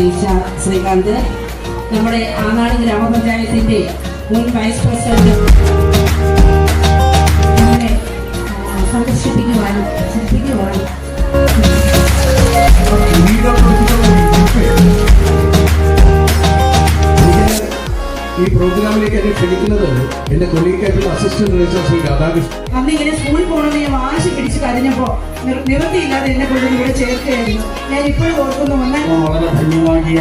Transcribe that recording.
ശ്രീകാന്ത്, നമ്മുടെ ആനാട് ഗ്രാമപഞ്ചായത്തിന്റെ മുൻ വൈസ് പ്രസിഡന്റ് സന്ദർശിപ്പിക്കുവാനും ഈ പ്രോഗ്രാമിലേക്ക് എന്നെ ക്ഷണിക്കുന്നത് എന്റെ കൊളീഗായിട്ടുള്ള അസിസ്റ്റന്റ് രജിസ്ട്രാർ ശ്രീ രാധാകൃഷ്ണൻ. അന്ന് ഇങ്ങനെ സ്കൂളിൽ പോകണമെന്ന് ഞാൻ വാശി പിടിച്ച് കരഞ്ഞപ്പോ നിവൃത്തിയില്ലാതെ എന്നെ കൊണ്ട് ഇവിടെ ചേർക്കുകയായിരുന്നു. ഞാൻ ഇപ്പോഴും ഓർക്കുന്നു. വളരെ ധന്യമാക്കിയ